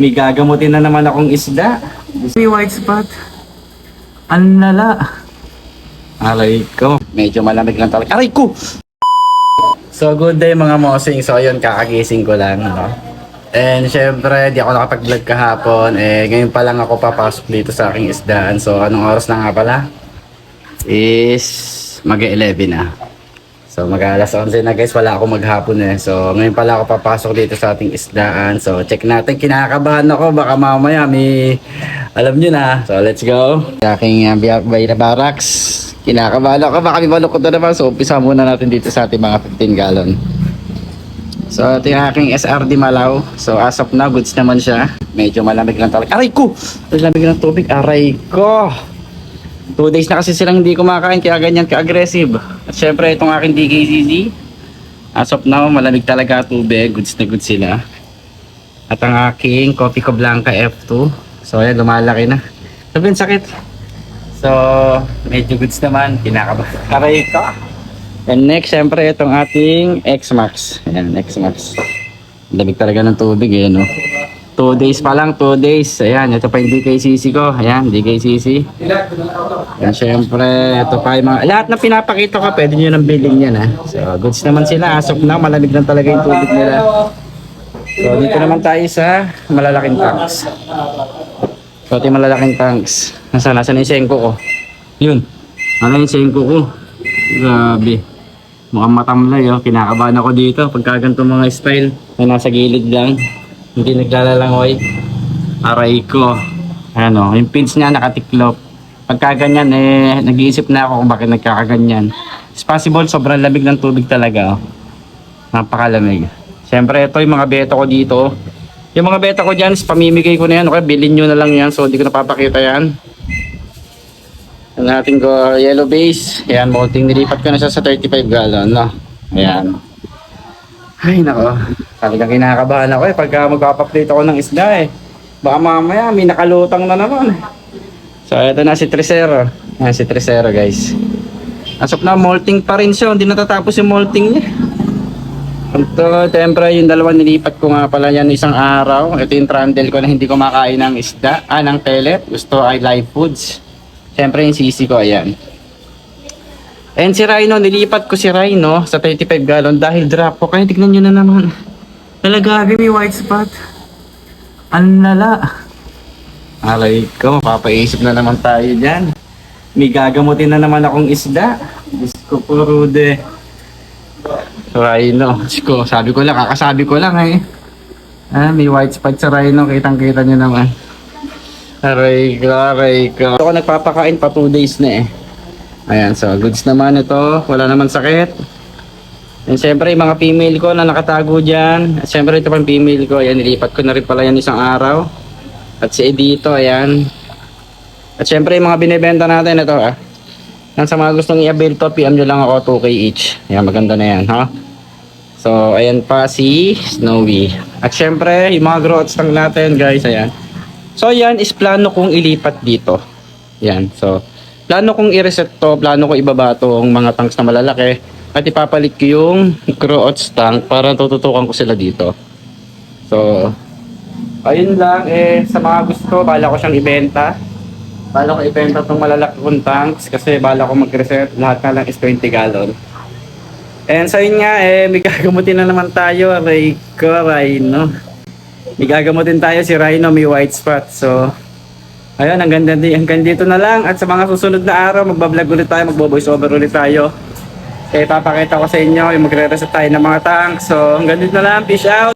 May gagamutin na naman akong isda. May white spot. Ang lala. Aray ko. Medyo malamig lang talaga. Aray ko! So good day mga mosing. So ayun, kakagising ko lang. No? And syempre, di ako nakapag-vlog kahapon. Ngayon pa lang ako papasok dito sa aking isdaan. So anong oras na nga pala? Is mag-11 na. So mag-alas 11 na guys, wala ako maghapon So ngayon pala ako papasok dito sa ating isdaan. So check natin, kinakabahan ako, baka mamaya may alam nyo na. So let's go. Aking biyakbay na barracks. Kinakabahan ako, baka may malukot na naman. So umpisa muna natin dito sa ating mga 15 gallon. So ito yung aking SRD Malaw. So as of now, goods naman siya. Medyo malamig lang talaga. Aray ko! Malamig ng tubig, aray ko! 2 days na kasi silang hindi kumakain kaya ganyan ka-aggressive. At syempre itong aking DKCC, as of now malamig talaga tubig, goods na goods sila. At ang aking Coffee Co Blanca F2, so ayan, lumalaki na. Sabihin sakit. So medyo goods naman, kinakabahay ka. And next syempre itong ating X-Max. Ayan, X-Max. Lamig talaga ng tubig no. 2 days pa lang, 2 days. Ayan, ito pa yung DKCC ko. Ayan, DKCC. Ayan, syempre, ito pa yung mga... Lahat na pinapakita ko, pwede nyo nang bilhin yan, ha. So, goods naman sila. As of now, malamig lang talaga yung tubig nila. So, dito naman tayo sa malalaking tanks. So, ito yung malalaking tanks. Nasaan na yung sengko ko? Yun. Ano yung sengko ko? Grabe. Mukhang matamlay, oh. Kinakabahan ako dito. Pagka ganito mga style, na nasa gilid lang. Hindi naglalalangoy. Aray ko. Ano, yung pins niya nakatiklop. Pagka ganyan nag-iisip na ako kung bakit nagkakaganyan. It's possible sobrang lamig ng tubig talaga. Napakalamig. Siyempre ito yung mga beta ko dito. Yung mga beta ko dyan, pamimigay ko na yan. Okay, bilhin nyo na lang yan. So hindi ko napapakita yan. Ang ating ko yellow base. Ayan, molting nilipat ko na siya sa 35 gallon. No? Ayan. Ay nako, talagang kinakabahan ako pagka mag-up-update ako ng isda Baka mamaya may nakalutang na naman. So ito na si Tresero. Ayan si Tresero guys. As of now, molting pa rin siya. Hindi natatapos yung molting niya. Ito, siyempre yung dalawa nilipat ko nga pala yan isang araw. Ito yung trundle ko na hindi ko makain ng isda. Ng pellet. Gusto ay live foods. Siyempre yung sisi ko, ayan. And si Rhino, nilipat ko si Rhino sa 35 gallon dahil drop ko. Kaya tignan nyo na naman. Talaga, may white spot. Ang lala. Aray ko, mapapaisip na naman tayo dyan. May gagamutin na naman akong isda. Diyos ko po, Rude. Rhino. Diyos ko, sabi ko lang, kakasabi ko lang may white spot sa Rhino. Kitang-kita nyo naman. Aray ko, aray ko. Ito ko nagpapakain pa 2 days na Ayan, so goods naman ito. Wala naman sakit. And syempre, yung mga female ko na nakatago dyan. At syempre, ito pang female ko. Ayan, nilipat ko na rin pala yan isang araw. At si Edito, ayan. At syempre, yung mga binibenta natin, ito Yan, sa mga gustong i-avail to, PM nyo lang ako 2K each. Ayan, maganda na yan, ha? So, ayan pa si Snowy. At syempre, yung mga growths lang natin, guys, ayan. So, yan is plano kong ilipat dito. Yan, so... Plano kong i-reset to, plano ko ibaba tong mga tanks na malalaki at ipapalit ko yung Growths tank para tututukan ko sila dito. So, ayun lang sa mga gusto, bala ko siyang ibenta. Bala ko ibenta tong malalaki kong tanks kasi bala ko mag-reset, lahat na lang is 20 gallon. And so yun nga may gagamutin na naman tayo, Rhino. May gagamutin tayo si Rhino, may white spot. So, ayun, hanggang dito na lang. At sa mga susunod na araw, magbablog ulit tayo, magbo-voice over ulit tayo. Papakita ko sa inyo yung magre-reset tayo ng mga tanks. So hanggang dito na lang. Peace out!